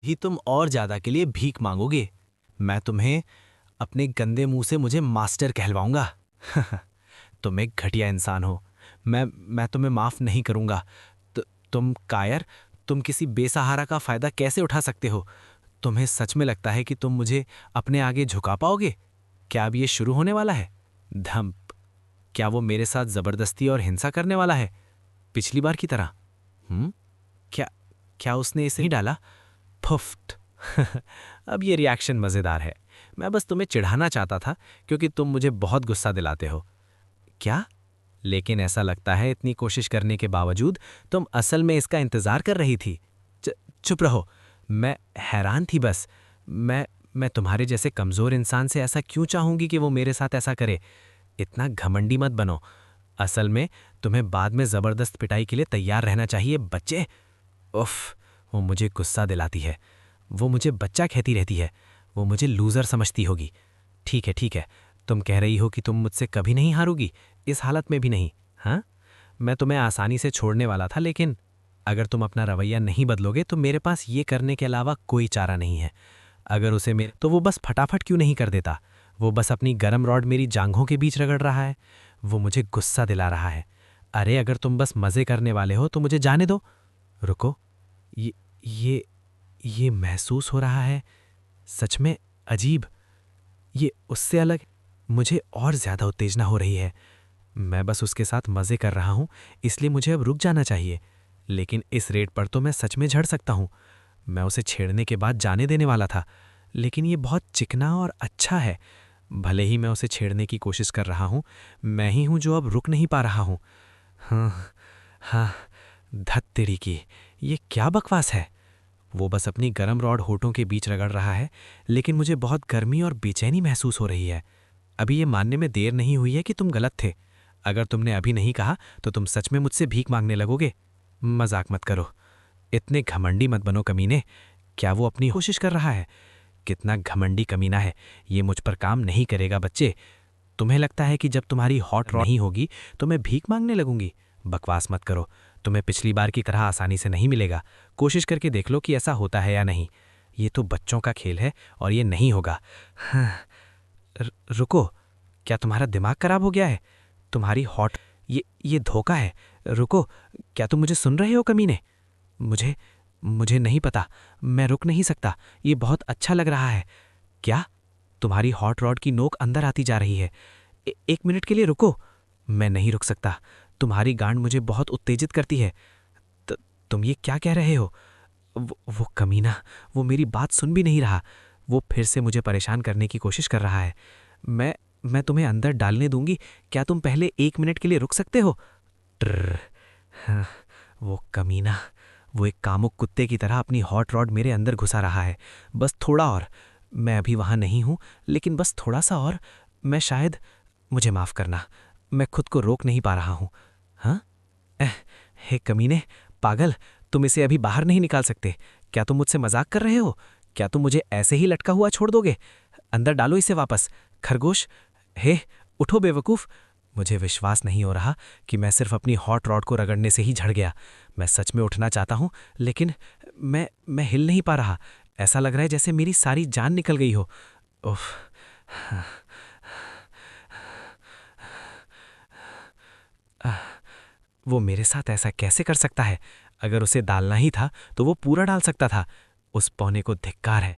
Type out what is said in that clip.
ही तुम और ज्यादा के लिए भीख मांगोगे। मैं तुम्हें अपने गंदे मुंह से मुझे मास्टर कहलवाऊंगा। तुम एक घटिया इंसान हो। मैं तुम्हें माफ नहीं करूंगा। तुम कायर, तुम किसी बेसहारा का फायदा कैसे उठा सकते हो? तुम्हें सच में लगता है कि तुम मुझे अपने आगे झुका पाओगे? क्या अब ये शुरू होने वाला है? धम्प। क्या वो मेरे साथ जबरदस्ती और हिंसा करने वाला है, पिछली बार की तरह? क्या क्या उसने इसे ही डाला? फुफ्ट। अब ये रिएक्शन मजेदार है। मैं बस तुम्हें चिढ़ाना चाहता था क्योंकि तुम मुझे बहुत गुस्सा दिलाते हो। क्या? लेकिन ऐसा लगता है इतनी कोशिश करने के बावजूद तुम असल में इसका इंतजार कर रही थी। चुप रहो। मैं हैरान थी बस। मैं तुम्हारे जैसे कमजोर इंसान से ऐसा क्यों चाहूंगी कि वो मेरे साथ ऐसा करे? इतना घमंडी मत बनो। असल में तुम्हें बाद में जबरदस्त पिटाई के लिए तैयार रहना चाहिए, बच्चे। उफ, वो मुझे गुस्सा दिलाती है। वो मुझे बच्चा कहती रहती है। वो मुझे लूजर समझती होगी। ठीक है, तुम कह रही हो कि तुम मुझसे कभी नहीं हारोगी, इस हालत में भी नहीं। हाँ, मैं तुम्हें आसानी से छोड़ने वाला था, लेकिन अगर तुम अपना रवैया नहीं बदलोगे तो मेरे पास ये करने के अलावा कोई चारा नहीं है। अगर उसे मेरे तो वो बस फटाफट क्यों नहीं कर देता? वो बस अपनी गरम रॉड मेरी जांघों के बीच रगड़ रहा है। वो मुझे गुस्सा दिला रहा है। अरे अगर तुम बस मज़े करने वाले हो तो मुझे जाने दो। रुको, ये ये ये महसूस हो रहा है सच में अजीब। ये उससे अलग। मुझे और ज़्यादा उत्तेजना हो रही है। मैं बस उसके साथ मज़े कर रहा हूँ, इसलिए मुझे अब रुक जाना चाहिए। लेकिन इस रेट पर तो मैं सच में झड़ सकता हूँ। मैं उसे छेड़ने के बाद जाने देने वाला था, लेकिन ये बहुत चिकना और अच्छा है। भले ही मैं उसे छेड़ने की कोशिश कर रहा हूँ, मैं ही हूँ जो अब रुक नहीं पा रहा हूँ। हाँ हाँ, धत तेरी की, ये क्या बकवास है? वो बस अपनी गरम रॉड होठों के बीच रगड़ रहा है, लेकिन मुझे बहुत गर्मी और बेचैनी महसूस हो रही है। अभी ये मानने में देर नहीं हुई है कि तुम गलत थे। अगर तुमने अभी नहीं कहा तो तुम सच में मुझसे भीख मांगने लगोगे। मजाक मत करो। इतने घमंडी मत बनो कमीने। क्या वो अपनी कोशिश कर रहा है? कितना घमंडी कमीना है। ये मुझ पर काम नहीं करेगा, बच्चे। तुम्हें लगता है कि जब तुम्हारी हॉट रॉड नहीं होगी तो मैं भीख मांगने लगूंगी? बकवास मत करो। तुम्हें पिछली बार की तरह आसानी से नहीं मिलेगा। कोशिश करके देख लो कि ऐसा होता है या नहीं। ये तो बच्चों का खेल है और ये नहीं होगा। हाँ, रुको। क्या तुम्हारा दिमाग खराब हो गया है? तुम्हारी हॉट ये धोखा है। रुको, क्या तुम मुझे सुन रहे हो कमीने? मुझे मुझे नहीं पता। मैं रुक नहीं सकता। ये बहुत अच्छा लग रहा है। क्या? तुम्हारी हॉट रॉड की नोक अंदर आती जा रही है। एक मिनट के लिए रुको। मैं नहीं रुक सकता। तुम्हारी गांड मुझे बहुत उत्तेजित करती है। तुम ये क्या कह रहे हो? वो कमीना, वो मेरी बात सुन भी नहीं रहा। वो फिर से मुझे परेशान करने की कोशिश कर रहा है। मैं तुम्हें अंदर डालने दूंगी। क्या तुम पहले 1 मिनट के लिए रुक सकते हो? ट्र, हाँ, वो कमीना, वो एक कामुक कुत्ते की तरह अपनी हॉट रॉड मेरे अंदर घुसा रहा है। बस थोड़ा और। मैं अभी वहां नहीं हूं, लेकिन बस थोड़ा सा और। मैं शायद मुझे माफ करना। मैं खुद को रोक नहीं पा रहा हूं। हाँ? हे कमीने, पागल, तुम इसे अभी बाहर नहीं निकाल सकते। क्या तुम मुझसे मजाक कर रहे हो? क्या तुम मुझे ऐसे ही लटका हुआ छोड़ दोगे? अंदर डालो इसे वापस। खरगोश, हे, उठो बेवकूफ। मुझे विश्वास नहीं हो रहा कि मैं सिर्फ अपनी हॉट रॉड को रगड़ने से ही झड़ गया। मैं सच में उठना चाहता हूं, लेकिन मैं हिल नहीं पा रहा। ऐसा लग रहा है जैसे मेरी सारी जान निकल गई हो। उफ। वो मेरे साथ ऐसा कैसे कर सकता है? अगर उसे डालना ही था तो वो पूरा डाल सकता था। उस पौने को धिक्कार है।